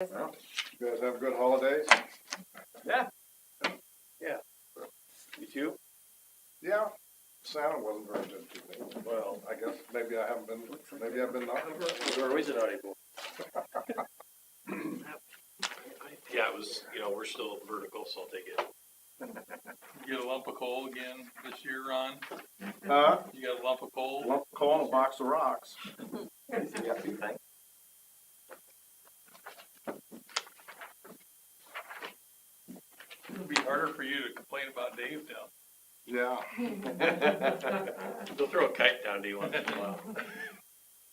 Well, you guys have good holidays? Yeah. Yeah. You too? Yeah. Santa wasn't very good to me. Well, I guess maybe I haven't been, maybe I've been naughty. We're always naughty boy. Yeah, it was, we're still vertical, so I'll take it. You get a lump of coal again this year, Ron? Huh? You got a lump of coal? Lump of coal and a box of rocks. Yeah, two things. It'll be harder for you to complain about Dave now. Yeah. They'll throw a kite down to you once in a while.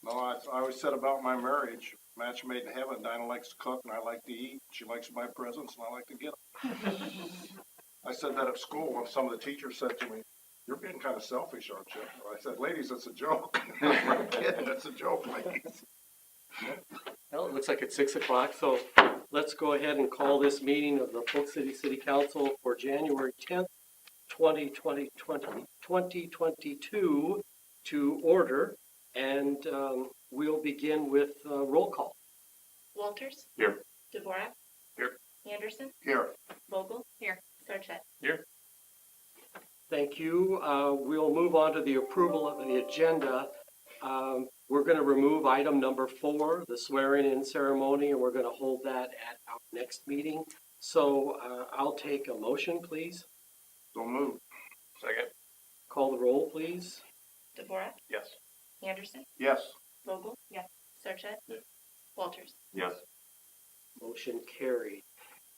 No, I always said about my marriage, match made in heaven. Dinah likes to cook and I like to eat. She likes to buy presents and I like to get them. I said that at school and some of the teachers said to me, "You're being kind of selfish, aren't you?" I said, "Ladies, it's a joke." I'm kidding, it's a joke, ladies. Well, it looks like it's 6 o'clock, so let's go ahead and call this meeting of the Polk City City Council for January 10th, 2022 to order, and we'll begin with roll call. Walters? Here. Dvorak? Here. Anderson? Here. Vogel? Here. Sarchet? Here. Thank you. We'll move on to the approval of the agenda. We're going to remove item number 4, the swearing-in ceremony, and we're going to hold that at our next meeting. So I'll take a motion, please. Don't move. Second. Call the roll, please. Dvorak? Yes. Anderson? Yes. Vogel? Yes. Sarchet? Yes. Walters? Yes. Motion carried.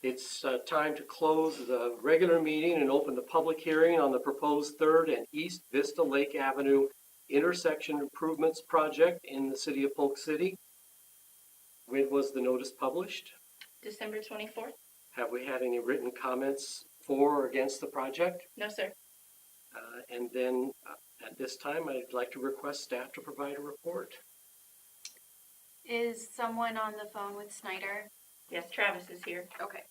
It's time to close the regular meeting and open the public hearing on the proposed 3rd and East Vista Lake Avenue intersection improvements project in the city of Polk City. When was the notice published? December 24th? Have we had any written comments for or against the project? No, sir. And then at this time, I'd like to request staff to provide a report. Is someone on the phone with Snyder? Yes, Travis is here. Okay.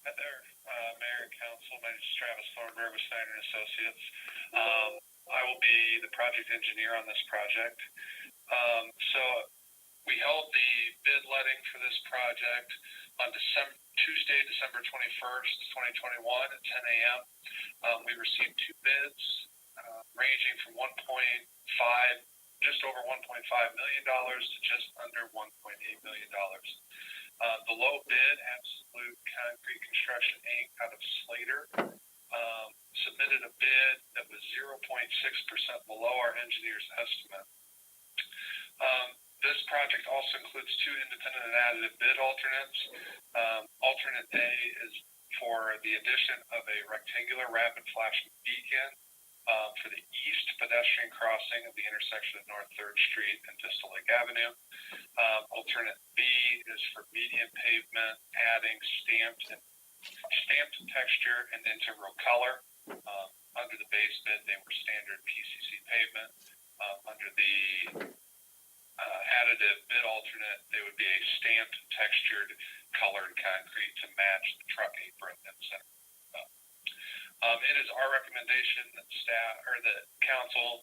Hi there, Mayor and Council. My name is Travis Thornberg with Snyder & Associates. I will be the project engineer on this project. So we held the bid letting for this project on Tuesday, December 21st, 2021 at 10 a.m. We received 2 bids ranging from just over $1.5 million to just under $1.8 million. The low bid, Absolute Concrete Construction Inc. out of Slater, submitted a bid that was 0.6% below our engineer's estimate. This project also includes 2 independent and additive bid alternates. Alternate A is for the addition of a rectangular rapid flashing beacon for the east pedestrian crossing of the intersection of North 3rd Street and Vista Lake Avenue. Alternate B is for median pavement, adding stamped texture and integral color. Under the base bid, they were standard PCC pavement. Under the additive bid alternate, they would be a stamped, textured, colored concrete to match the truck apron and center. It is our recommendation that staff or the council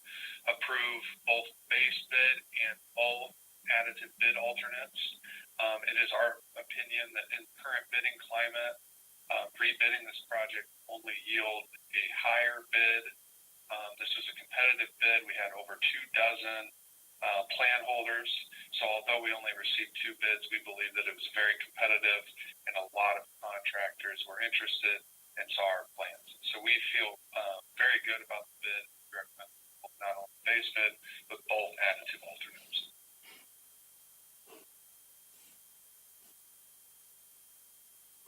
approve both base bid and all additive bid alternates. It is our opinion that in current bidding climate, pre-bidding this project only yield a higher bid. This was a competitive bid. We had over 24 plan holders. So although we only received 2 bids, we believe that it was very competitive and a lot of contractors were interested and saw our plans. So we feel very good about the bid. We recommend not only base bid, but both additive alternates.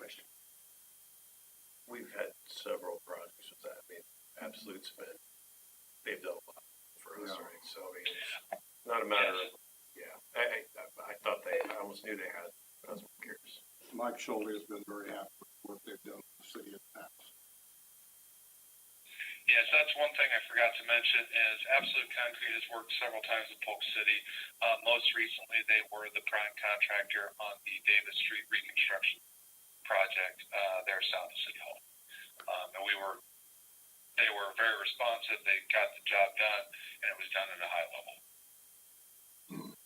Question. We've had several projects with that. I mean, Absolute's been, they've done a lot for us, Yeah. right? So I mean, it's not a matter of, yeah. I thought I almost knew they had it. I was curious. Mike Schulte has been very happy with what they've done in the city of Dallas. Yes, that's one thing I forgot to mention is Absolute Concrete has worked several times with Polk City. Most recently, they were the prime contractor on the Davis Street reconstruction project there south of City Hall. And they were very responsive. They got the job done, and it was done at a high level.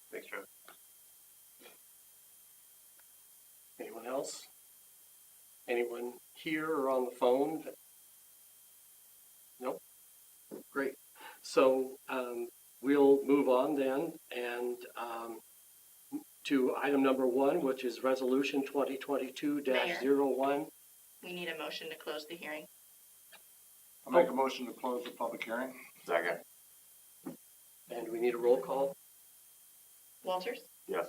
Thanks, Trev. Anyone else? Anyone here or on the phone? Nope. Great. So we'll move on then and to item number 1, which is Resolution 2022-01. We need a motion to close the hearing. I'll make a motion to close the public hearing. Second. And we need a roll call. Walters? Yes.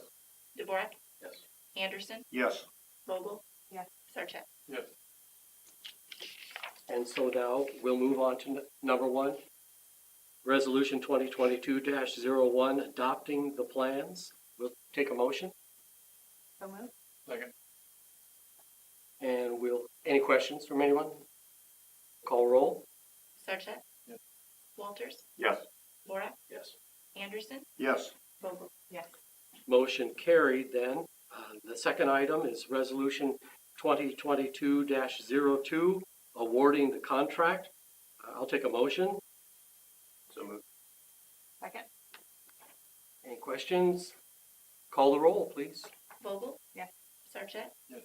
DeVorak? Yes. Anderson? Yes. Vogel? Yes. Sarchet? Yes. And so now we'll move on to number 1, Resolution 2022-01, adopting the plans. We'll take a motion So moved. Second. and any questions from anyone? Call roll. Sarchet? Yes. Walters? Yes. DeVorak? Yes. Anderson? Yes. Vogel? Yes. Motion carried then. The second item is Resolution 2022-02, awarding the contract. I'll take a motion. So moved. Second. Any questions? Call the roll, please. Vogel? Yes. Sarchet? Yes.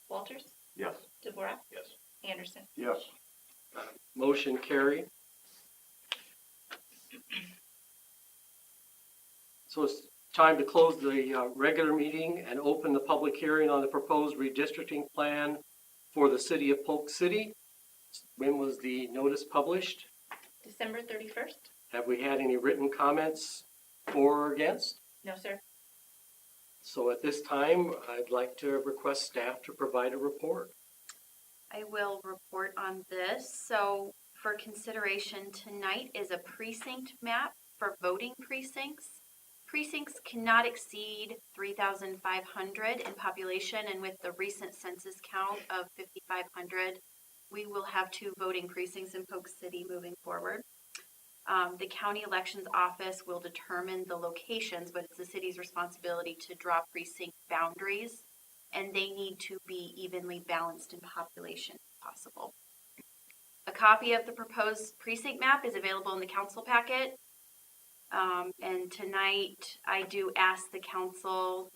Walters? Yes. DeVorak? Yes. Anderson? Yes. Motion carried. So it's time to close the regular meeting and open the public hearing on the proposed redistricting plan for the city of Polk City. When was the notice published? December 31st? Have we had any written comments for or against? No, sir. So at this time, I'd like to request staff to provide a report. I will report on this. So for consideration tonight is a precinct map for voting precincts. Precincts cannot exceed 3,500 in population, and with the recent census count of 5,500, we will have 2 voting precincts in Polk City moving forward. The county elections office will determine the locations, but it's the city's responsibility to draw precinct boundaries, and they need to be evenly balanced in population if possible. A copy of the proposed precinct map is available in the council packet. And tonight, I do ask the council,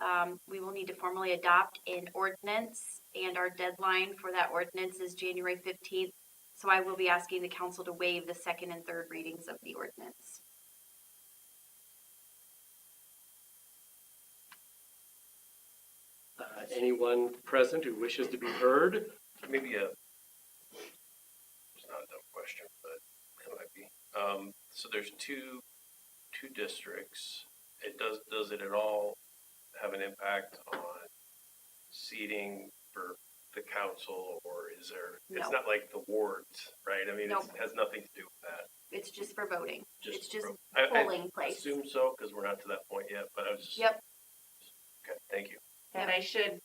we will need to formally adopt an ordinance, and our deadline for that ordinance is January 15th. So I will be asking the council to waive the second and third readings of the ordinance. Anyone present who wishes to be heard? Maybe it's not a dumb question, but it might be. So there's two districts. Does it at all have an impact on seating for the council, or is there, it's No. not like the wards, right? I mean, Nope. it has nothing to do with that. It's just for voting. It's just I polling place. assume so, because we're not to that point yet, but I was just. Yep. Okay, thank you. And I should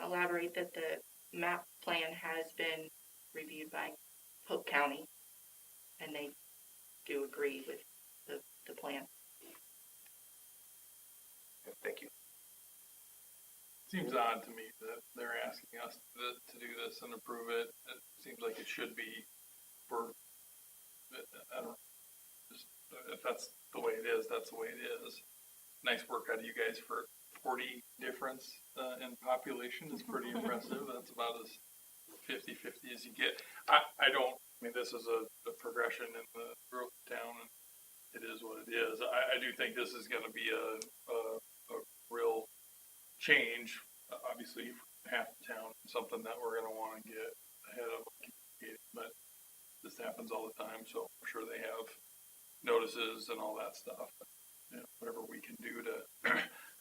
elaborate that the map plan has been reviewed by Polk County, and they do agree with the plan. Okay, thank you. Seems odd to me that they're asking us to do this and approve it. It seems like it should be for, I don't, just, if that's the way it is, that's the way it is. Nice work out of you guys for 40 difference in population is pretty impressive. That's about as 50-50 as you get. I mean, this is a progression in the growth of town, and it is what it is. I do think this is going to be a real change, obviously, for half the town, something that we're going to want to get ahead of. But this happens all the time, so I'm sure they have notices and all that stuff. You know, whatever we can do to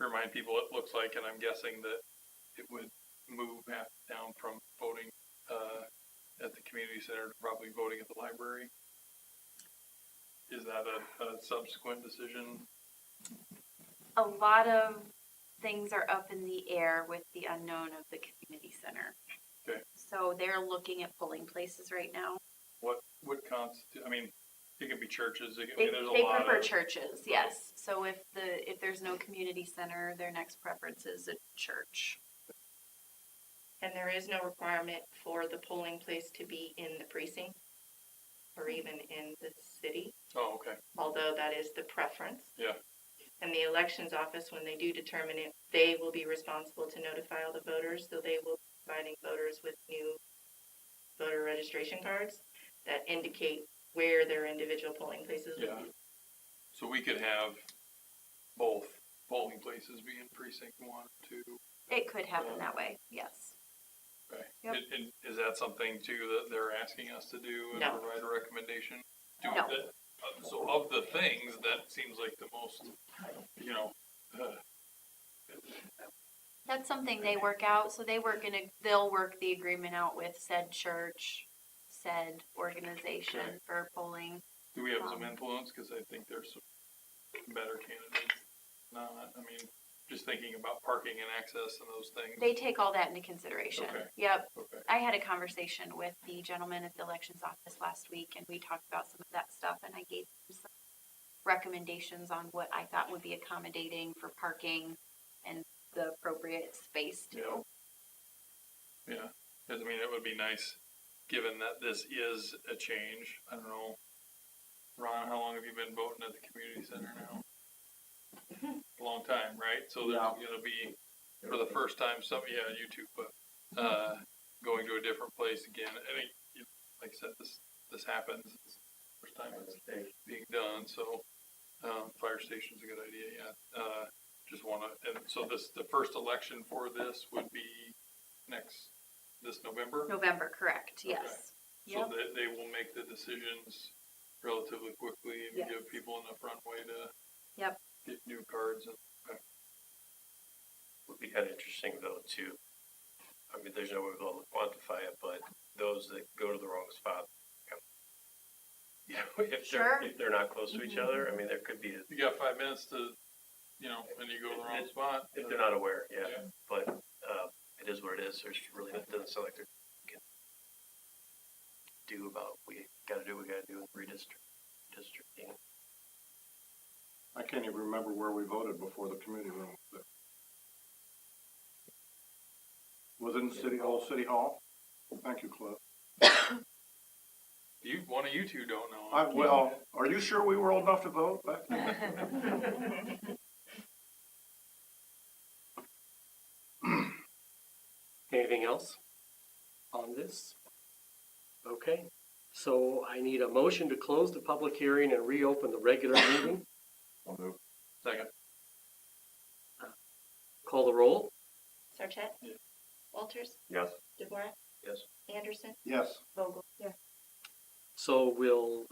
remind people, it looks like, and I'm guessing that it would move half the town from voting at the community center to probably voting at the library. Is that a subsequent decision? A lot of things are up in the air with the unknown of the community center. Okay. So they're looking at polling places right now. What would constitute? I mean, it can be churches. I They, mean, there's a they lot prefer of churches, yes. So if there's no community center, their next preference is a church. And there is no requirement for the polling place to be in the precinct or even in the city, Oh, okay. although that is the preference. Yeah. And the elections office, when they do determine it, they will be responsible to notify all the voters, so they will be providing voters with new voter registration cards that indicate where their individual polling places would Yeah. be. So we could have both polling places be in precinct 1, 2. It could happen that way, yes. Okay. Yep. And is that something too that they're asking us to do and No. provide a recommendation? Do No. that- So of the things, that seems like the most, That's something they work out, so they'll work the agreement out with said church, said organization Okay. for polling. do we have some influence? Cause I think there's some better candidates. No, I mean, just thinking about parking and access and those things. They take all that into consideration. Okay. Yep. Okay. I had a conversation with the gentleman at the elections office last week, and we talked about some of that stuff, and I gave him some recommendations on what I thought would be accommodating for parking and the appropriate space too. Yeah, cause I mean, it would be nice, given that this is a change. I don't know. Ron, how long have you been voting at the community center now? A long time, right? So there's gonna be, for the first time, you too, but, going to a different place again. I mean, like I said, this happens. It's the first time it's being done, so, fire station's a good idea, yeah. Just wanna, and so the first election for this would be this November? November, correct, Okay. yes. So Yep. they will make the decisions relatively quickly and Yes. give people enough runway to Yep. get new cards. And Would be kind of interesting though, too. I mean, there's no way we'll quantify it, but those that go to the wrong spot, you know, Sure. if they're not close to each other, I mean, there could be, you got 5 minutes to, and you go to the wrong spot. if they're not aware, yeah. Yeah. But, it is what it is. There's really, it doesn't sound like they can do about, we gotta do what we gotta do in redistricting. I can't even remember where we voted before the committee room. Was it in City Hall? Thank you, Cliff. One of you two don't know. Well, are you sure we were old enough to vote back then? Anything else on this? Okay, so I need a motion to close the public hearing and reopen the regular meeting. I'll move. Second. Call the roll. Sarchet? Yeah. Walters? Yes. DeVore? Yes. Anderson? Yes. Vogel? Yes. So we'll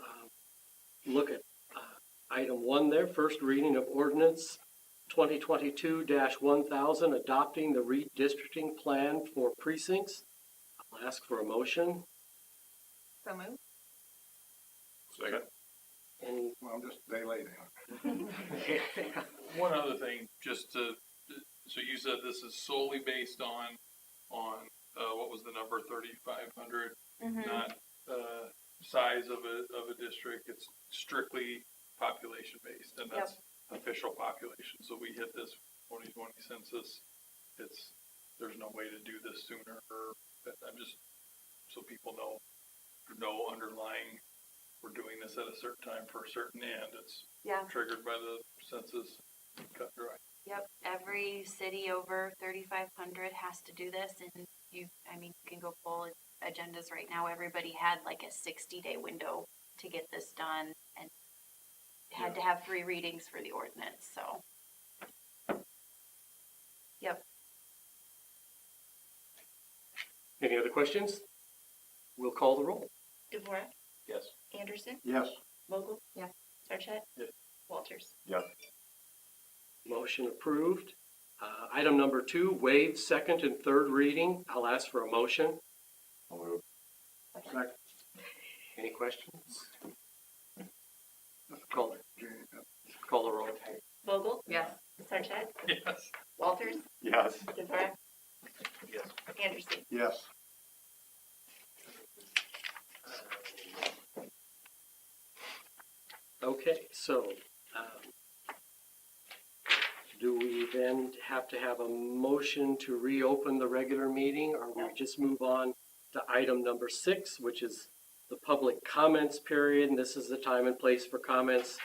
look at item 1 there, first reading of ordinance 2022-1000, adopting the redistricting plan for precincts. I'll ask for a motion. So move. Second. Any, Well, I'm just a day late. One other thing, so you said this is solely based on what was the number, 3,500, not size of a district. It's strictly population based, and that's official population. So we hit this 2020 census. There's no way to do this sooner. I'm just so people know underlying. We're doing this at a certain time for a certain end. It's triggered by the census. Cut dry. Yep, every city over 3,500 has to do this, and you can go pull agendas right now. Everybody had like a 60-day window to get this done, and had to have 3 readings for the ordinance, so. Yep. any other questions? We'll call the roll. DeVore? Yes. Anderson? Yes. Vogel? Yes. Sarchet? Yes. Walters? Yes. Motion approved. Item number 2, waive second and third reading. I'll ask for a motion. I'll move. Second. Any questions? Call the roll. Vogel? Yes. Sarchet? Yes. Walters? Yes. DeVore? Yes. Anderson? Yes. Okay, so do we then have to have a motion to reopen the regular meeting, or we just move on to item number 6, which is the public comments period? And this is the time and place for comments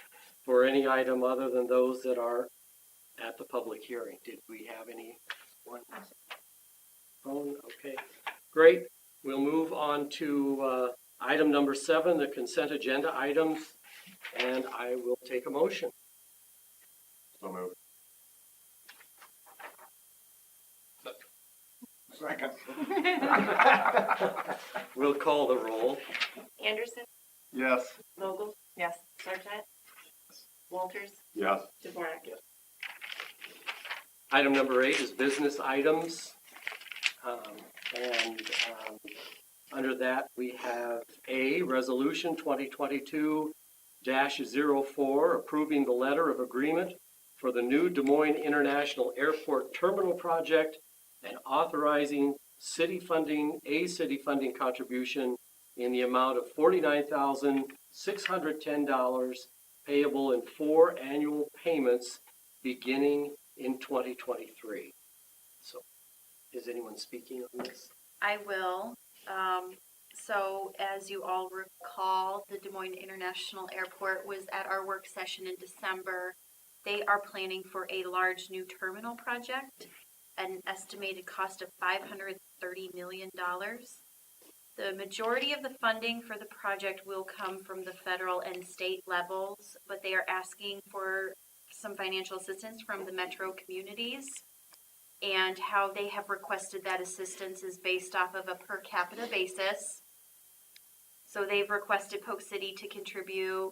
for any item other than those that are at the public hearing. Did we have anyone? Phone, okay, great. We'll move on to item number 7, the consent agenda items, and I will take a motion. So moved. Second. We'll call the roll. Anderson, Yes. Vogel. Yes. Sarchet. Walters, Yes. Dvorak. Item number 8 is business items. Under that, we have A, Resolution 2022-04, approving the letter of agreement for the new Des Moines International Airport Terminal Project and authorizing city funding contribution in the amount of $49,610 payable in 4 annual payments beginning in 2023. So, is anyone speaking on this? I will. So as you all recall, the Des Moines International Airport was at our work session in December. They are planning for a large new terminal project, an estimated cost of $530 million. The majority of the funding for the project will come from the federal and state levels, but they are asking for some financial assistance from the metro communities. And how they have requested that assistance is based off of a per capita basis. So they've requested Polk City to contribute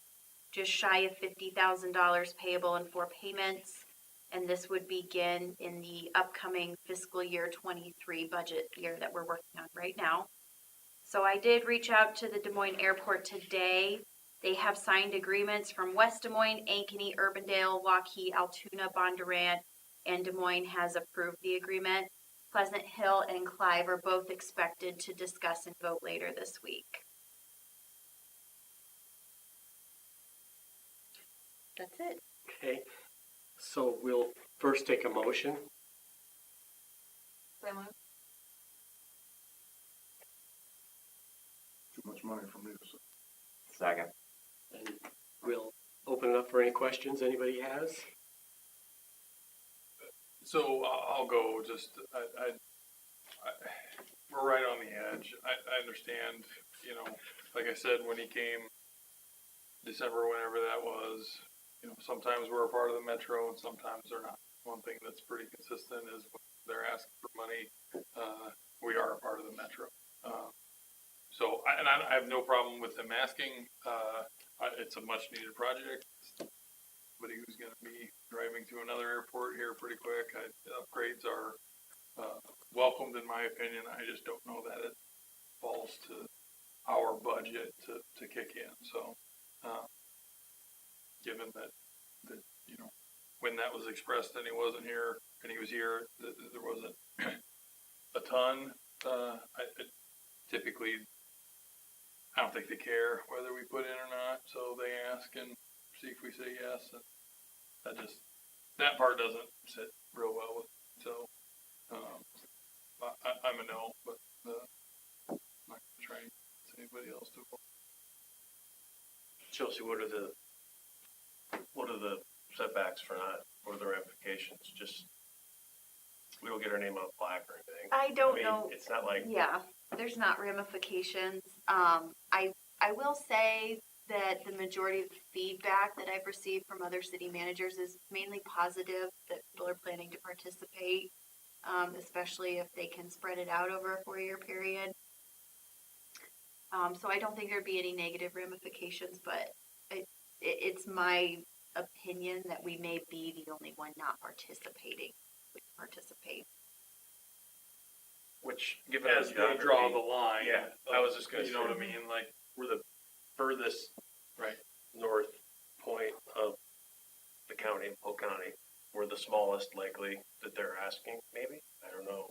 just shy of $50,000 payable in 4 payments. And this would begin in the upcoming fiscal year 23 budget year that we're working on right now. So I did reach out to the Des Moines Airport today. They have signed agreements from West Des Moines, Ankeny, Urbandale, Waukee, Altoona, Bondurant, and Des Moines has approved the agreement. Pleasant Hill and Clive are both expected to discuss and vote later this week. That's it. Okay, so we'll first take a motion. Too much money for me to say. Second. And we'll open it up for any questions anybody has. So I'll go, we're right on the edge. I understand, like I said, when he came December, whenever that was, sometimes we're a part of the metro and sometimes they're not. One thing that's pretty consistent is when they're asking for money, we are a part of the metro. So I have no problem with them asking. It's a much needed project. Somebody who's going to be driving to another airport here pretty quick. Upgrades are welcomed in my opinion. I just don't know that it falls to our budget to kick in. So given that when that was expressed and he wasn't here and he was here, there wasn't a ton. Typically, I don't think they care whether we put in or not, so they ask and see if we say yes. And that part doesn't sit real well with me. So I'm a no, but I'm not going to try and get anybody else to vote. Chelsea, what are the setbacks for not, what are the ramifications? Just, we don't get our name on a plaque or anything. I don't know. It's not like. Yeah, there's not ramifications. I will say that the majority of the feedback that I've received from other city managers is mainly positive, that people are planning to participate, especially if they can spread it out over a 4-year period. So I don't think there'd be any negative ramifications, but it's my opinion that we may be the only one not participating. We participate. Which, given As they draw the line. Yeah, I was just gonna You know say. what I mean? Like, We're the furthest right. north point of the county, Polk County. We're the smallest likely that they're asking, maybe? I don't know.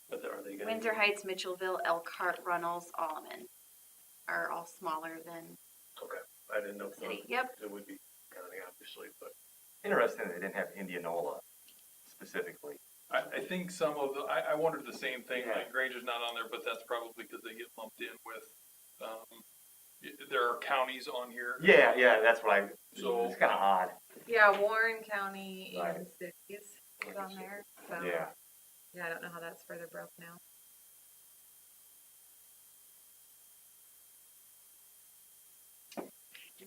But are they gonna? Windsor Heights, Mitchellville, Elkhart, Runnels, Alleman are all smaller than Okay, I didn't know. city. Yep. It would be county, obviously, but. Interesting they didn't have Indianola specifically. I think some of the, I wondered the same thing, Yeah. like Granger's not on there, but that's probably because they get lumped in with, there are counties on here. Yeah, that's what So- it's kind of odd. Yeah, Warren County and Right. cities is on there, so. Yeah, Yeah, I don't know how that's further broken out.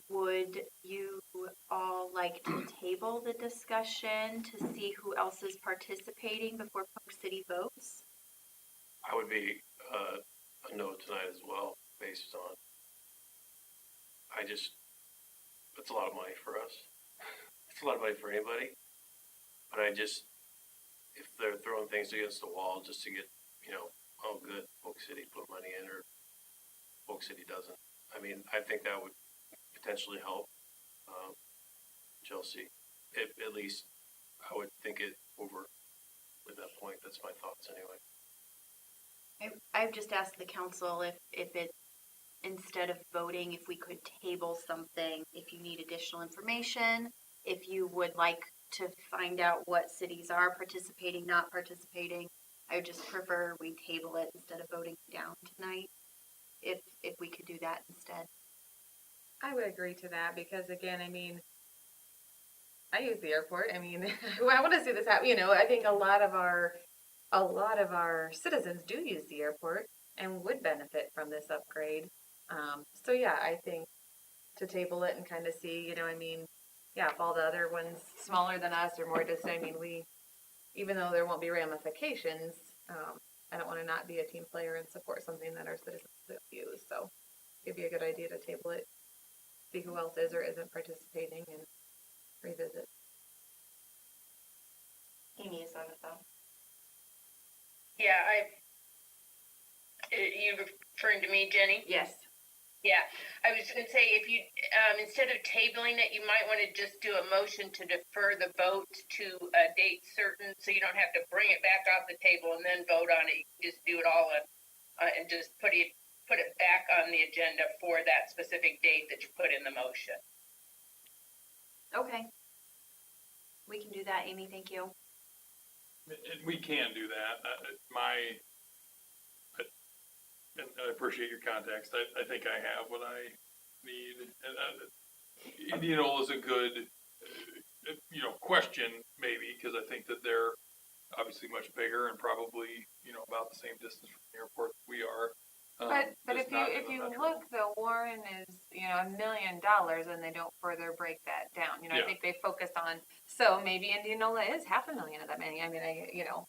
Would you all like to table the discussion to see who else is participating before Polk City votes? I would be, a no tonight as well, based on, it's a lot of money for us. It's a lot of money for anybody. But if they're throwing things against the wall just to get, oh, good, Polk City put money in, or Polk City doesn't. I mean, I think that would potentially help, Chelsea. At least I would think it over at that point. That's my thoughts anyway. I've just asked the council if it, instead of voting, if we could table something, if you need additional information, if you would like to find out what cities are participating, not participating. I would just prefer we table it instead of voting down tonight, if we could do that instead. I would agree to that because again, I mean, I use the airport. I mean, I want to see this happen. You know, I think a lot of our citizens do use the airport and would benefit from this upgrade. So yeah, I think to table it and kind of see, you know, I mean, yeah, if all the other ones smaller than us or more distant, I mean, even though there won't be ramifications, I don't want to not be a team player and support something that our citizens use. So it'd be a good idea to table it, see who else is or isn't participating, and revisit. Amy is on the phone. Yeah, you referring to me, Jenny? Yes. Yeah, I was gonna say, if you, instead of tabling it, you might wanna just do a motion to defer the vote to a date certain, so you don't have to bring it back off the table and then vote on it. You can just do it all and just put it back on the agenda for that specific date that you put in the motion. Okay. We can do that, Amy, thank you. And we can do that. And I appreciate your context. I think I have what I need. And Indianola is a good, question maybe, because I think that they're obviously much bigger and probably, about the same distance from the airport that we are. But just if not in you the metro. look, though, Warren is $1 million, and they don't further break that down. I Yeah. think they focus on, so maybe Indianola is $500,000 of that money. I mean,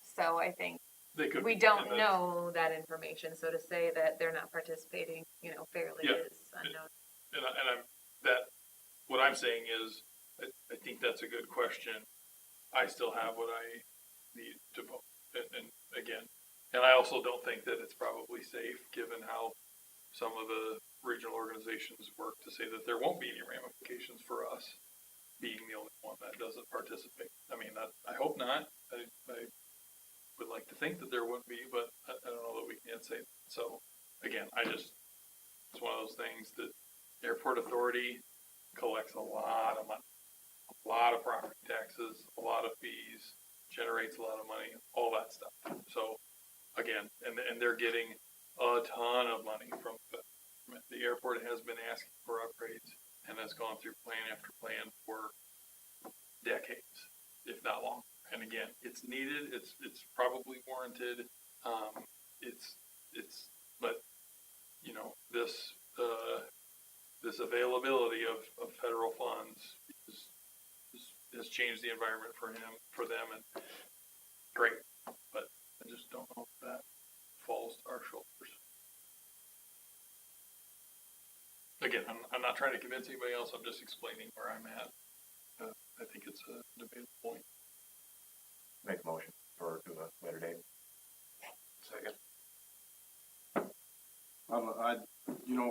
so I think They could we be, don't and that's- know that information. So to say that they're not participating, fairly Yeah. is unknown. What I'm saying is, I think that's a good question. I still have what I need to vote, and again, and I also don't think that it's probably safe, given how some of the regional organizations work, to say that there won't be any ramifications for us being the only one that doesn't participate. I mean, I hope not. I would like to think that there wouldn't be, but I don't know that we can say that. So again, it's one of those things that Airport Authority collects a lot of money, a lot of property taxes, a lot of fees, generates a lot of money, all that stuff. So again, and they're getting a ton of money from the airport. Has been asking for upgrades and has gone through plan after plan for decades, if not longer. And again, it's needed. It's probably warranted. But this availability of federal funds has changed the environment for them, and great. But I just don't know if that falls to our shoulders. Again, I'm not trying to convince anybody else. I'm just explaining where I'm at. I think it's a debatable point. make a motion for to a later date. Second.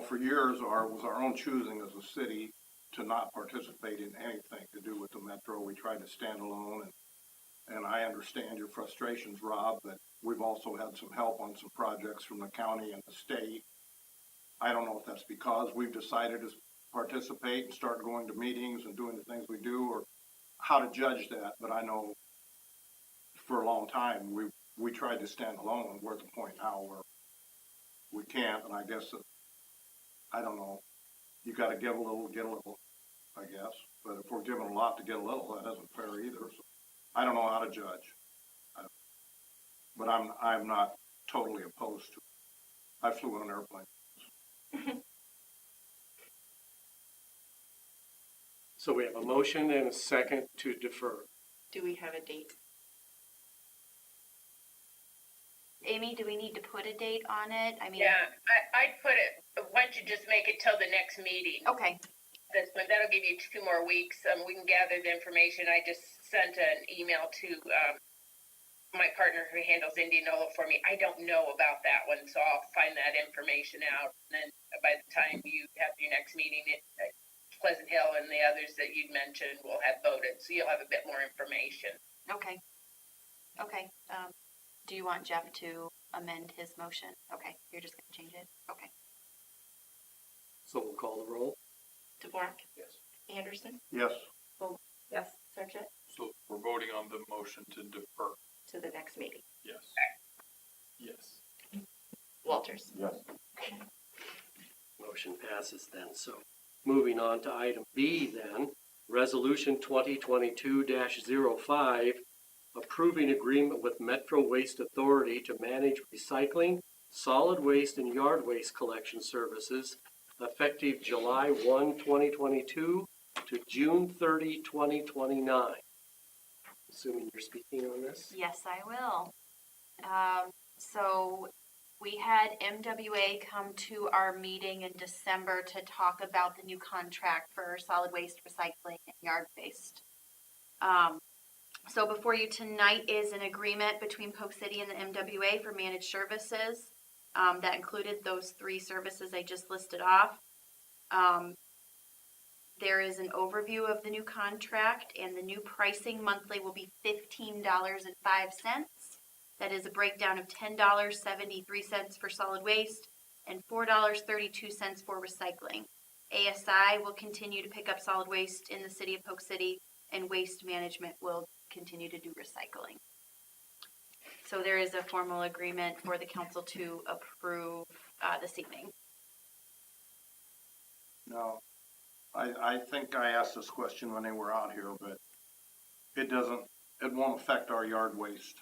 For years, was our own choosing as a city to not participate in anything to do with the metro. We tried to stand alone, and I understand your frustrations, Rob, but we've also had some help on some projects from the county and the state. I don't know if that's because we've decided to participate and start going to meetings and doing the things we do, or how to judge that, but I know for a long time we tried to stand alone. We're at the point now where we can't, and I guess I don't know. You got to give a little, get a little, I guess. But if we're giving a lot to get a little, that isn't fair either. So I don't know how to judge. But I'm not totally opposed to it. I flew on an airplane. So we have a motion and a second to defer. Do we have a date? Amy, do we need to put a date on it? I mean, Yeah, I'd put it, why don't you just make it till the next meeting? okay, That'll give you 2 more weeks. We can gather the information. I just sent an email to, my partner who handles Indianola for me. I don't know about that one, so I'll find that information out. And then by the time you have your next meeting, Pleasant Hill and the others that you'd mentioned will have voted, so you'll have a bit more information. okay. Okay, do you want Jeff to amend his motion? Okay, you're just gonna change it? Okay. So we'll call the roll. DeVore, Yes. Anderson, Yes, Yes. Sarchet, So we're voting on the motion to defer. to the next meeting. Yes. Yes. Walters. Yes. Motion passes then. So moving on to item B then, Resolution 2022-05, approving agreement with Metro Waste Authority to manage recycling, solid waste, and yard waste collection services effective July 1, 2022 to June 30, 2029. Assuming you're speaking on this? Yes, I will. So we had MWA come to our meeting in December to talk about the new contract for solid waste recycling and yard waste. So before you tonight is an agreement between Polk City and the MWA for managed services. That included those 3 services I just listed off. There is an overview of the new contract, and the new pricing monthly will be $15.05. That is a breakdown of $10.73 for solid waste and $4.32 for recycling. ASI will continue to pick up solid waste in the city of Polk City, and waste management will continue to do recycling. So there is a formal agreement for the council to approve this evening. no, I think I asked this question when they were out here, but it won't affect our yard waste.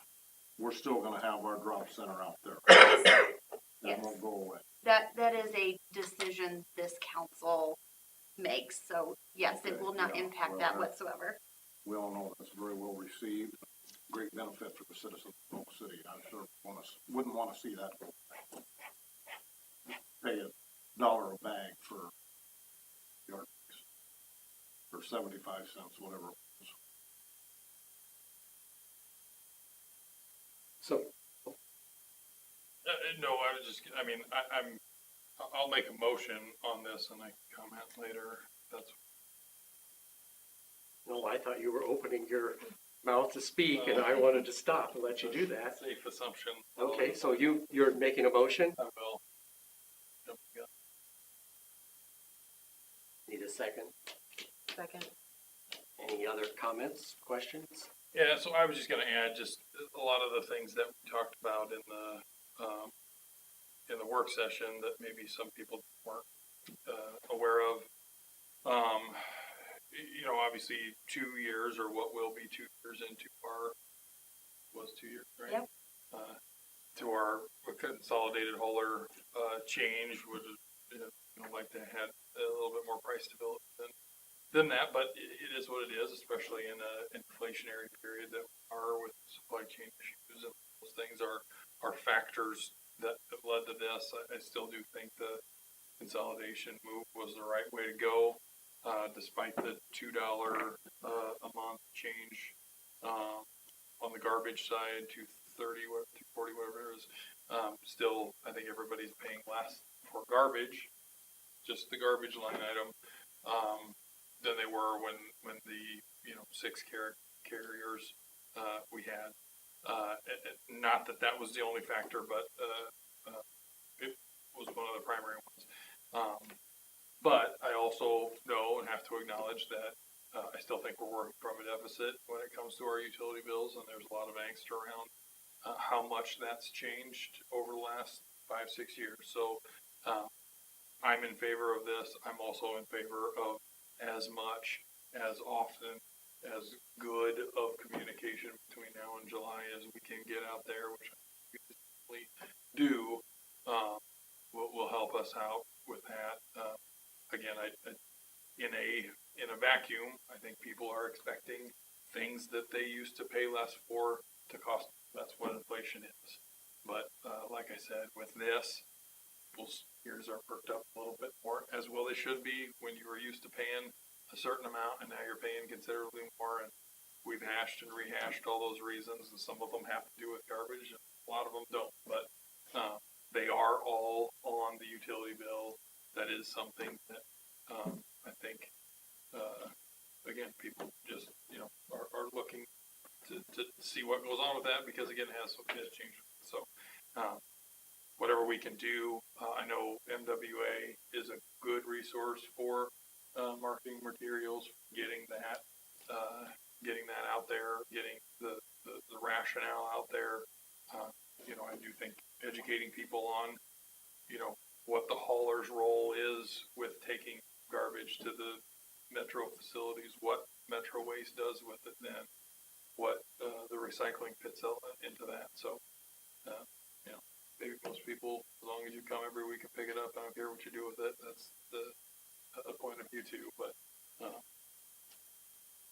We're still gonna have our drop center out there. That Yes. won't go away. That is a decision this council makes, so yes, it Okay, will not yeah, impact well, that that- whatsoever. We all know that's very well received, great benefit for the citizens of Polk City. I sure wouldn't wanna see that go away. Pay $1 a bag for yard waste, or 75 cents, whatever it was. So, No, I was just, I mean, I'll make a motion on this and I can comment later. That's, no, I thought you were opening your mouth to speak and I wanted to stop and let you do that. a safe assumption. Okay, so you're making a motion? I will. Jump the gun. Need a second? Second. Any other comments, questions? Yeah, so I was just gonna add just a lot of the things that we talked about in the work session that maybe some people weren't, aware of. You know, obviously 2 years or what will be 2 years into was 2 years, right? Yep. To our consolidated hauler, change would, like to have a little bit more price stability than that, but it is what it is, especially in an inflationary period that we are with supply chain issues, and those things are factors that have led to this. I still do think the consolidation move was the right way to go, despite the $2 a month change on the garbage side, $2.30, $2.40, whatever it is. Still, I think everybody's paying less for garbage, just the garbage line item, than they were when the 6 carriers we had. Not that was the only factor, but it was one of the primary ones. But I also know and have to acknowledge that I still think we're working from a deficit when it comes to our utility bills, and there's a lot of angst around how much that's changed over the last 5-6 years. So I'm in favor of this. I'm also in favor of as much as often, as good of communication between now and July as we can get out there, which I think we definitely do, will help us out with that. Again, in a vacuum, I think people are expecting things that they used to pay less for to cost. That's what inflation is. But like I said, with this, people's ears are perked up a little bit more, as well they should be when you were used to paying a certain amount and now you're paying considerably more. And we've hashed and rehashed all those reasons, and some of them have to do with garbage, and a lot of them don't. But they are all on the utility bill. That is something that I think, again, people just are looking to see what goes on with that, because again, it has changed. So whatever we can do, I know MWA is a good resource for marketing materials, getting that out there, getting the rationale out there. I do think educating people on, what the hauler's role is with taking garbage to the metro facilities, what Metro Waste does with it, then what the recycling fits into that. So, maybe most people, as long as you come every week and pick it up, I don't care what you do with it. That's the point of view too. But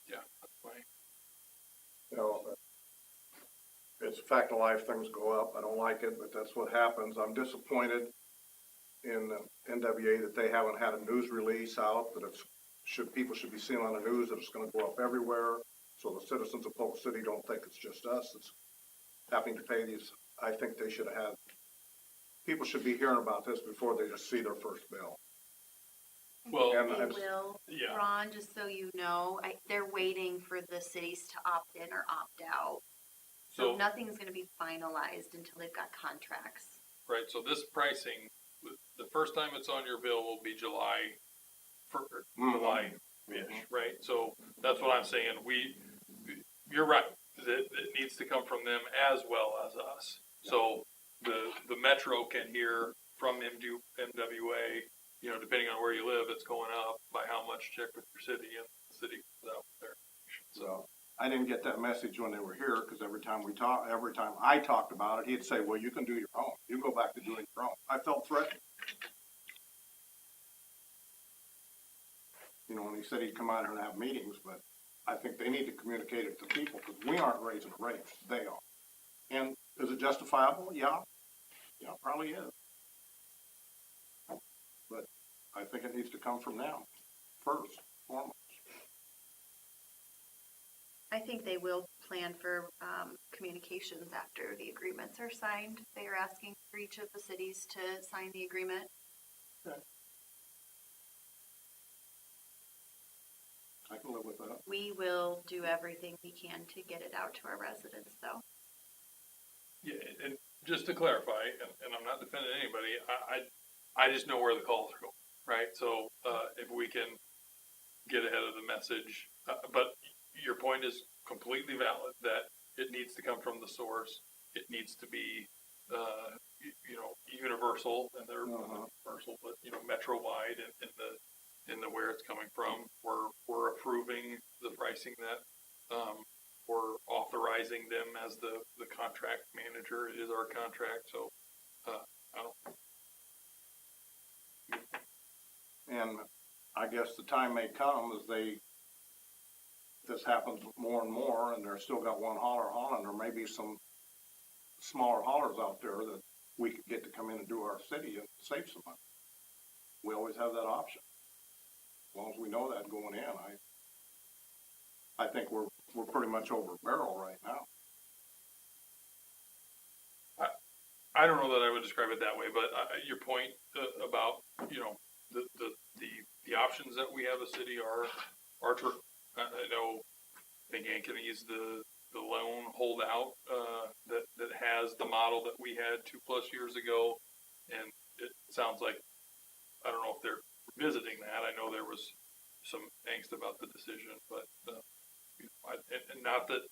yeah, that's my. It's a fact of life, things go up. I don't like it, but that's what happens. I'm disappointed in NWA that they haven't had a news release out, that people should be seeing on the news that it's going to go up everywhere, so the citizens of Polk City don't think it's just us that's having to pay these. I think they should have had, people should be hearing about this before they just see their first bill. Well, And They I'm- will, Yeah. Ron, just so you know, they're waiting for the cities to opt in or opt out. So So nothing's gonna be finalized until they've got contracts. right. So this pricing, the first time it's on your bill will be July, July-ish, right? So that's what I'm saying. You're right. It needs to come from them as well as us. So the Metro can hear from MWA, depending on where you live, it's going up by how much, check with your city, and the city comes out with their information. So I didn't get that message when they were here, because every time I talked about it, he'd say, well, you can do your own. You go back to doing your own. I felt threatened. And he said he'd come out here and have meetings, but I think they need to communicate it to people, because we aren't raising the rates, they are. And is it justifiable? Yeah, probably is. But I think it needs to come from them first, foremost. I think they will plan for communications after the agreements are signed. They are asking for each of the cities to sign the agreement. I can live with that. We will do everything we can to get it out to our residents, though. Yeah, and just to clarify, and I'm not defending anybody, I just know where the calls are going, right? So if we can get ahead of the message, but your point is completely valid, that it needs to come from the source. It needs to be, universal, and they're not universal, but metro-wide in the where it's coming from. We're approving the pricing that we're authorizing them as the contract manager. It is our contract, so I don't. And I guess the time may come as this happens more and more, and they're still got one hauler hauling. There may be some smaller haulers out there that we could get to come in and do our city and save some money. We always have that option. As long as we know that going in, I think we're pretty much over a barrel right now. I don't know that I would describe it that way, but your point about the options that we have as a city are true. I think Ankeny's the lone holdout that has the model that we had 2+ years ago, and it sounds like, I don't know if they're revisiting that. I know there was some angst about the decision, but and not that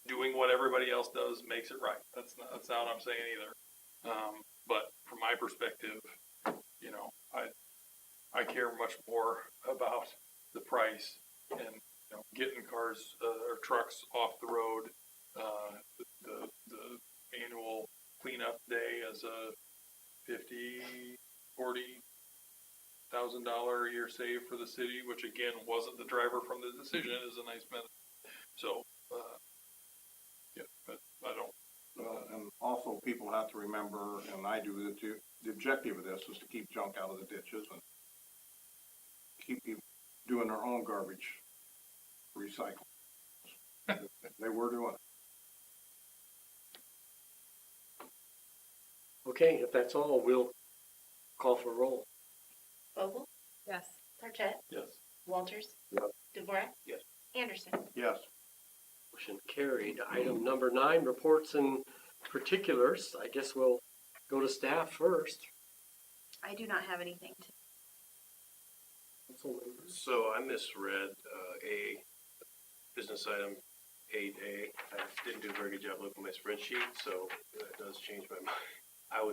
doing what everybody else does makes it right. That's not what I'm saying either. But from my perspective, I care much more about the price and getting cars, or trucks off the road. The annual cleanup day is a $40,000 a year save for the city, which again, wasn't the driver from the decision, is a nice benefit. So, yeah, but I don't, Well, and also people have to remember, and I do, that the objective of this is to keep junk out of the ditches and keep people doing their own garbage recycle. They were doing it. Okay, if that's all, we'll call for roll. Vogel, Yes. Sarchet, yes. Walters. Yep. DeVore. Yes. Anderson. Yes. Motion carried. Item number 9, reports and particulars. I guess we'll go to staff first. I do not have anything to. Council members. So I misread, A, business item 8A. I didn't do a very good job looking at my spreadsheet, so that does change my mind. I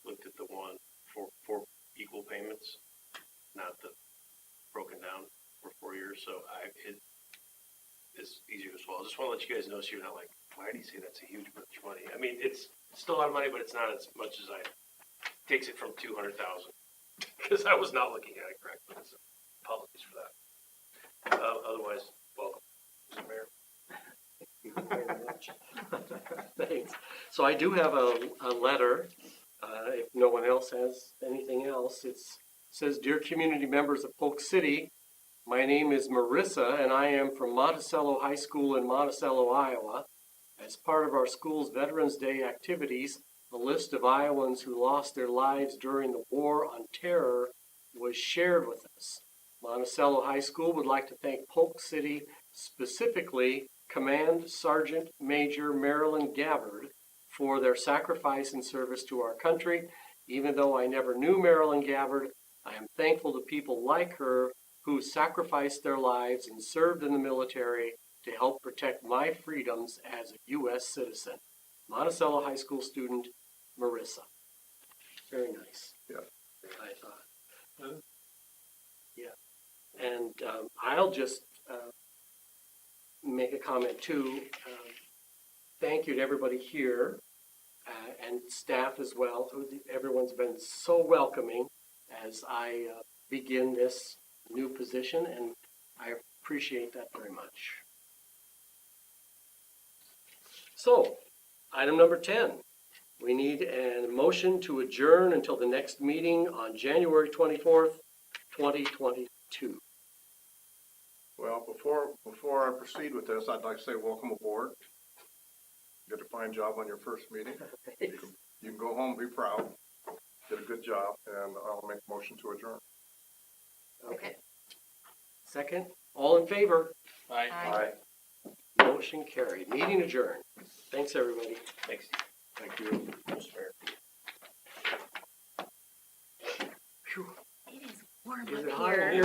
looked at the one for equal payments, not the broken down for 4 years, so it is easier to swallow. Just want to let you guys know so you're not like, why do you say that's a huge bunch of money? I mean, it's still a lot of money, but it's not as much as takes it from 200,000, because I was not looking at it correctly, so apologies for that. Otherwise, welcome, Mr. Mayor. Thank you very much. Thanks. So I do have a letter, if no one else has anything else. It says, "Dear community members of Polk City, my name is Marissa and I am from Monticello High School in Monticello, Iowa. As part of our school's Veterans Day activities, a list of Iowans who lost their lives during the War on Terror was shared with us. Monticello High School would like to thank Polk City, specifically Command Sergeant Major Marilyn Gabbard, for their sacrifice and service to our country. Even though I never knew Marilyn Gabbard, I am thankful to people like her who sacrificed their lives and served in the military to help protect my freedoms as a U.S. citizen. Monticello High School student, Marissa." Very nice. Yeah. I thought. Yeah. And I'll just make a comment too. Thank you to everybody here and staff as well. Everyone's been so welcoming as I begin this new position, and I appreciate that very much. So, item number 10. We need a motion to adjourn until the next meeting on January 24th, 2022. Well, before I proceed with this, I'd like to say welcome aboard. You did a fine job on your first meeting. You can go home, be proud. Did a good job, and I'll make a motion to adjourn. Okay. Second, all in favor? Aye. Aye. Motion carried. Meeting adjourned. Thanks, everybody. Thanks, Thank you. Mr. Mayor. Phew. It is warm Is up it hot in here. here?